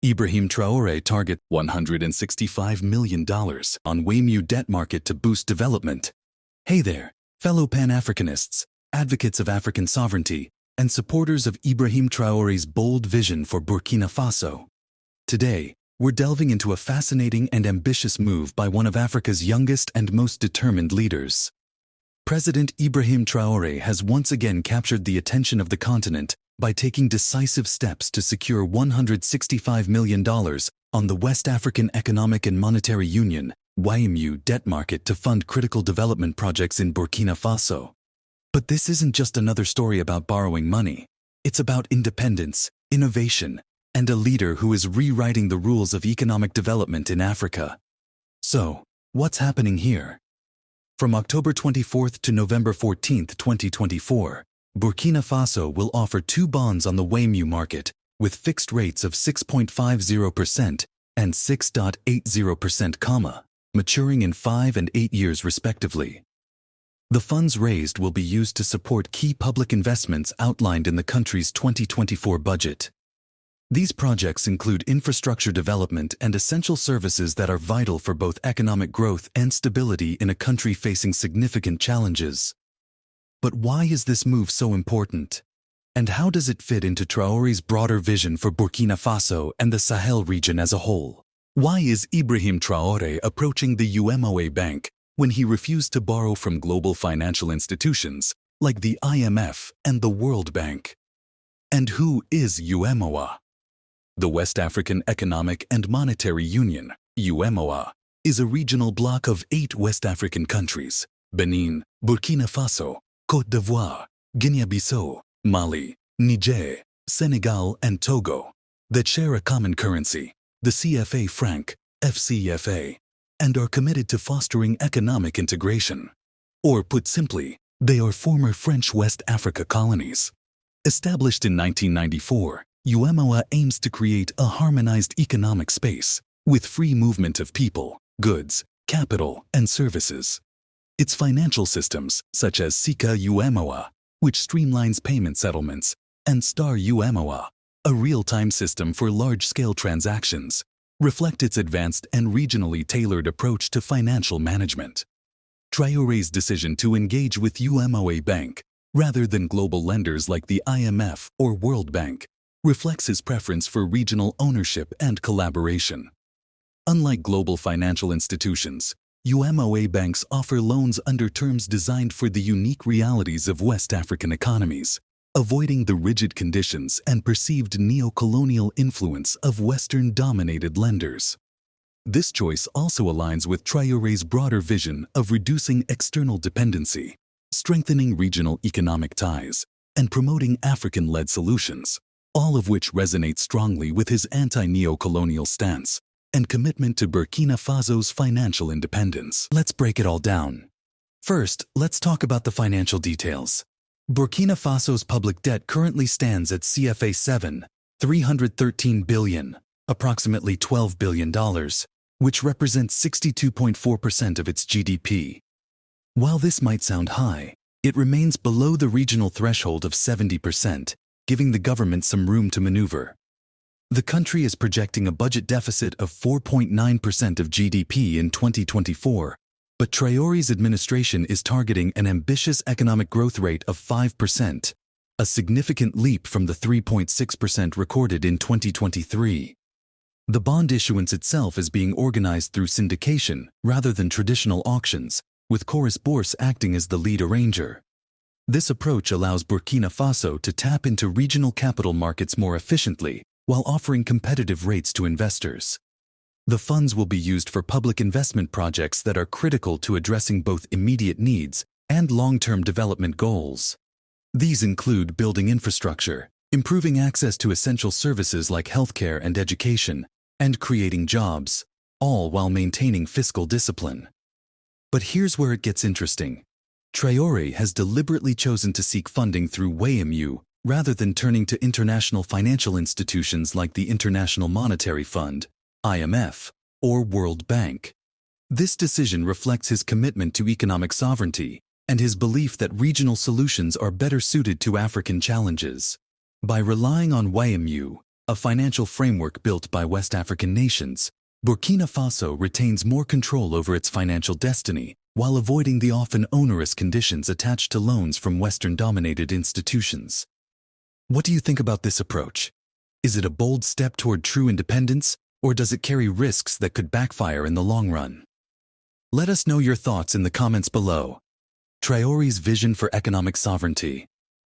Ibrahim Traoré target $165 million on WAMU debt market to boost development. Hey there, fellow Pan-Africanists, advocates of African sovereignty, and supporters of Ibrahim Traoré's bold vision for Burkina Faso. Today, we're delving into a fascinating and ambitious move by one of Africa's youngest and most determined leaders. President Ibrahim Traoré has once again captured the attention of the continent by taking decisive steps to secure $165 million on the West African Economic and Monetary Union (WAMU) debt market to fund critical development projects in Burkina Faso. But this isn't just another story about borrowing money. It's about independence, innovation, and a leader who is rewriting the rules of economic development in Africa. So, what's happening here? From October 24th to November 14th, 2024, Burkina Faso will offer two bonds on the WAMU market with fixed rates of 6.50% and 6.80%, maturing in 5 and 8 years respectively. The funds raised will be used to support key public investments outlined in the country's 2024 budget. These projects include infrastructure development and essential services that are vital for both economic growth and stability in a country facing significant challenges. But why is this move so important? And how does it fit into Traoré's broader vision for Burkina Faso and the Sahel region as a whole? Why is Ibrahim Traoré approaching the UMOA Bank when he refused to borrow from global financial institutions like the IMF and the World Bank? And who is UMOA? The West African Economic and Monetary Union, UMOA, is a regional bloc of 8 West African countries: Benin, Burkina Faso, Côte d'Ivoire, Guinea-Bissau, Mali, Niger, Senegal, and Togo, that share a common currency, the CFA franc, FCFA, and are committed to fostering economic integration. Or put simply, they are former French West Africa colonies. Established in 1994, UMOA aims to create a harmonized economic space with free movement of people, goods, capital, and services. Its financial systems, such as Sika UMOA, which streamlines payment settlements, and Star UMOA, a real-time system for large-scale transactions, reflect its advanced and regionally tailored approach to financial management. Traoré's decision to engage with UMOA Bank, rather than global lenders like the IMF or World Bank, reflects his preference for regional ownership and collaboration. Unlike global financial institutions, UMOA banks offer loans under terms designed for the unique realities of West African economies, avoiding the rigid conditions and perceived neo-colonial influence of Western-dominated lenders. This choice also aligns with Traoré's broader vision of reducing external dependency, strengthening regional economic ties, and promoting African-led solutions, all of which resonate strongly with his anti-neo-colonial stance and commitment to Burkina Faso's financial independence. Let's break it all down. First, let's talk about the financial details. Burkina Faso's public debt currently stands at CFA 313 billion, approximately $12 billion, which represents 62.4% of its GDP. While this might sound high, it remains below the regional threshold of 70%, giving the government some room to maneuver. The country is projecting a budget deficit of 4.9% of GDP in 2024, but Traoré's administration is targeting an ambitious economic growth rate of 5%, a significant leap from the 3.6% recorded in 2023. The bond issuance itself is being organized through syndication rather than traditional auctions, with Chorus Bourse acting as the lead arranger. This approach allows Burkina Faso to tap into regional capital markets more efficiently while offering competitive rates to investors. The funds will be used for public investment projects that are critical to addressing both immediate needs and long-term development goals. These include building infrastructure, improving access to essential services like healthcare and education, and creating jobs, all while maintaining fiscal discipline. But here's where it gets interesting. Traoré has deliberately chosen to seek funding through WAMU rather than turning to international financial institutions like the International Monetary Fund, IMF, or World Bank. This decision reflects his commitment to economic sovereignty and his belief that regional solutions are better suited to African challenges. By relying on WAMU, a financial framework built by West African nations, Burkina Faso retains more control over its financial destiny while avoiding the often onerous conditions attached to loans from Western-dominated institutions. What do you think about this approach? Is it a bold step toward true independence, or does it carry risks that could backfire in the long run? Let us know your thoughts in the comments below. Traoré's vision for economic sovereignty.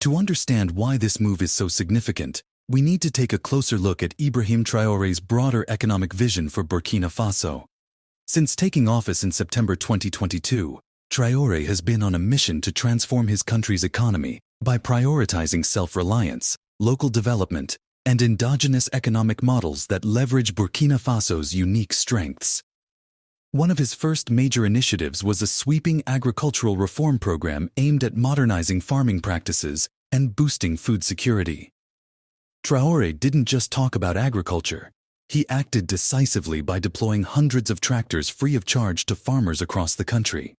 To understand why this move is so significant, we need to take a closer look at Ibrahim Traoré's broader economic vision for Burkina Faso. Since taking office in September 2022, Traoré has been on a mission to transform his country's economy by prioritizing self-reliance, local development, and endogenous economic models that leverage Burkina Faso's unique strengths. One of his first major initiatives was a sweeping agricultural reform program aimed at modernizing farming practices and boosting food security. Traoré didn't just talk about agriculture. He acted decisively by deploying hundreds of tractors free of charge to farmers across the country.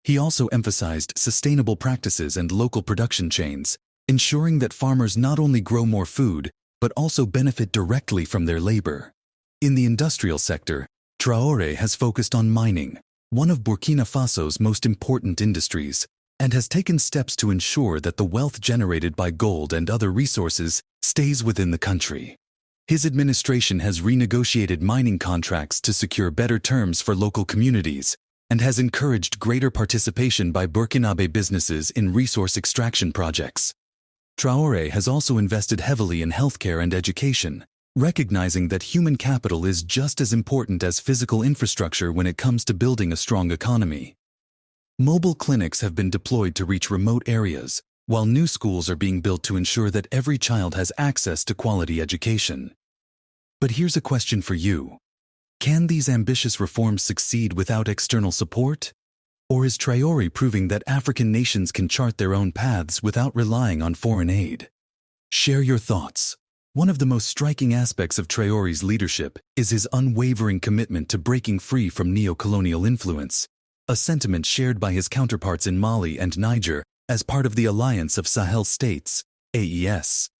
He also emphasized sustainable practices and local production chains, ensuring that farmers not only grow more food, but also benefit directly from their labor. In the industrial sector, Traoré has focused on mining, one of Burkina Faso's most important industries, and has taken steps to ensure that the wealth generated by gold and other resources stays within the country. His administration has renegotiated mining contracts to secure better terms for local communities and has encouraged greater participation by Burkinabe businesses in resource extraction projects. Traoré has also invested heavily in healthcare and education, recognizing that human capital is just as important as physical infrastructure when it comes to building a strong economy. Mobile clinics have been deployed to reach remote areas, while new schools are being built to ensure that every child has access to quality education. But here's a question for you. Can these ambitious reforms succeed without external support? Or is Traoré proving that African nations can chart their own paths without relying on foreign aid? Share your thoughts. One of the most striking aspects of Traoré's leadership is his unwavering commitment to breaking free from neo-colonial influence, a sentiment shared by his counterparts in Mali and Niger as part of the Alliance of Sahel States, AES.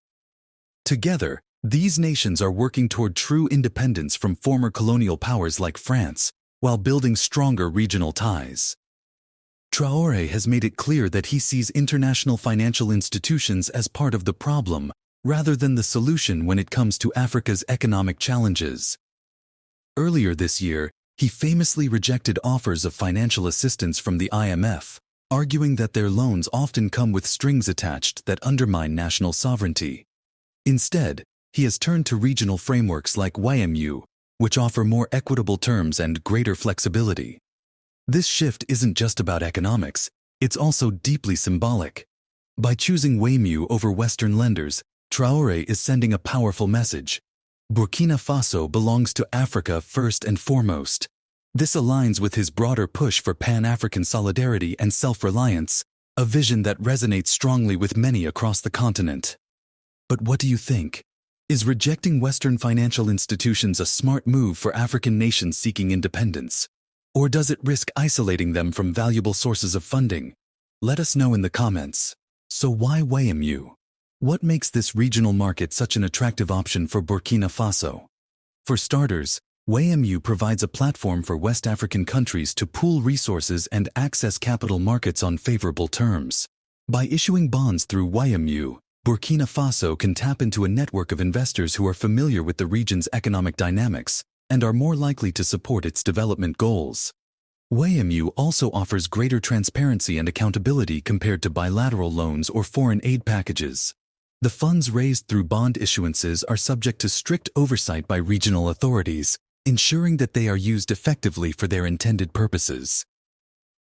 Together, these nations are working toward true independence from former colonial powers like France, while building stronger regional ties. Traoré has made it clear that he sees international financial institutions as part of the problem, rather than the solution when it comes to Africa's economic challenges. Earlier this year, he famously rejected offers of financial assistance from the IMF, arguing that their loans often come with strings attached that undermine national sovereignty. Instead, he has turned to regional frameworks like YMU, which offer more equitable terms and greater flexibility. This shift isn't just about economics, it's also deeply symbolic. By choosing YMU over Western lenders, Traoré is sending a powerful message. Burkina Faso belongs to Africa first and foremost. This aligns with his broader push for Pan-African solidarity and self-reliance, a vision that resonates strongly with many across the continent. But what do you think? Is rejecting Western financial institutions a smart move for African nations seeking independence? Or does it risk isolating them from valuable sources of funding? Let us know in the comments. So why YMU? What makes this regional market such an attractive option for Burkina Faso? For starters, YMU provides a platform for West African countries to pool resources and access capital markets on favorable terms. By issuing bonds through YMU, Burkina Faso can tap into a network of investors who are familiar with the region's economic dynamics and are more likely to support its development goals. YMU also offers greater transparency and accountability compared to bilateral loans or foreign aid packages. The funds raised through bond issuances are subject to strict oversight by regional authorities, ensuring that they are used effectively for their intended purposes.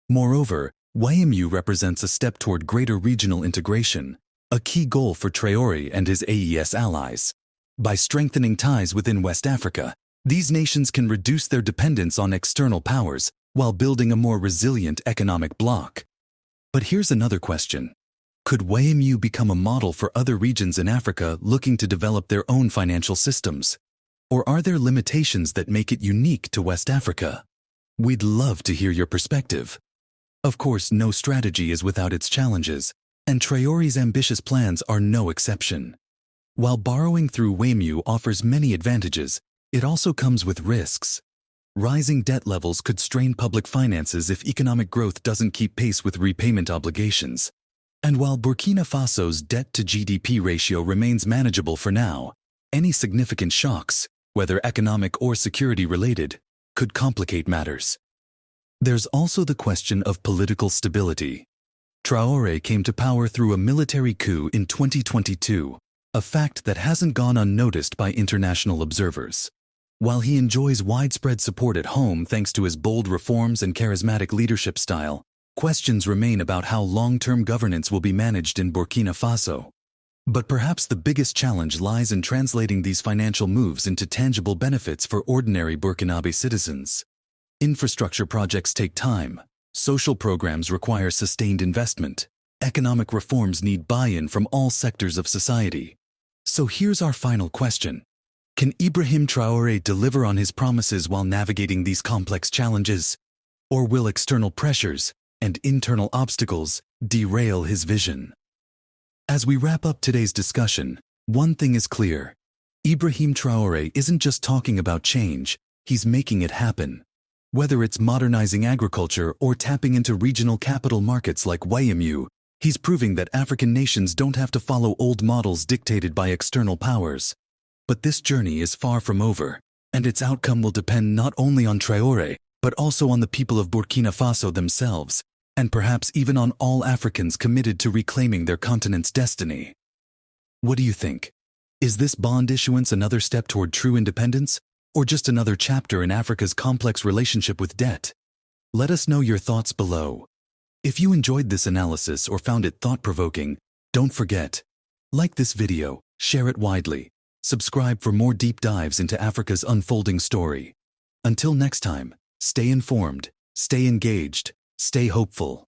Moreover, YMU represents a step toward greater regional integration, a key goal for Traoré and his AES allies. By strengthening ties within West Africa, these nations can reduce their dependence on external powers while building a more resilient economic bloc. But here's another question. Could YMU become a model for other regions in Africa looking to develop their own financial systems? Or are there limitations that make it unique to West Africa? We'd love to hear your perspective. Of course, no strategy is without its challenges, and Traoré's ambitious plans are no exception. While borrowing through WAMU offers many advantages, it also comes with risks. Rising debt levels could strain public finances if economic growth doesn't keep pace with repayment obligations. And while Burkina Faso's debt-to-GDP ratio remains manageable for now, any significant shocks, whether economic or security-related, could complicate matters. There's also the question of political stability. Traoré came to power through a military coup in 2022, a fact that hasn't gone unnoticed by international observers. While he enjoys widespread support at home thanks to his bold reforms and charismatic leadership style, questions remain about how long-term governance will be managed in Burkina Faso. But perhaps the biggest challenge lies in translating these financial moves into tangible benefits for ordinary Burkinabe citizens. Infrastructure projects take time, social programs require sustained investment, economic reforms need buy-in from all sectors of society. So here's our final question. Can Ibrahim Traoré deliver on his promises while navigating these complex challenges? Or will external pressures and internal obstacles derail his vision? As we wrap up today's discussion, one thing is clear. Ibrahim Traoré isn't just talking about change, he's making it happen. Whether it's modernizing agriculture or tapping into regional capital markets like WAMU, he's proving that African nations don't have to follow old models dictated by external powers. But this journey is far from over, and its outcome will depend not only on Traoré, but also on the people of Burkina Faso themselves, and perhaps even on all Africans committed to reclaiming their continent's destiny. What do you think? Is this bond issuance another step toward true independence, or just another chapter in Africa's complex relationship with debt? Let us know your thoughts below. If you enjoyed this analysis or found it thought-provoking, don't forget, like this video, share it widely, subscribe for more deep dives into Africa's unfolding story. Until next time, stay informed, stay engaged, stay hopeful.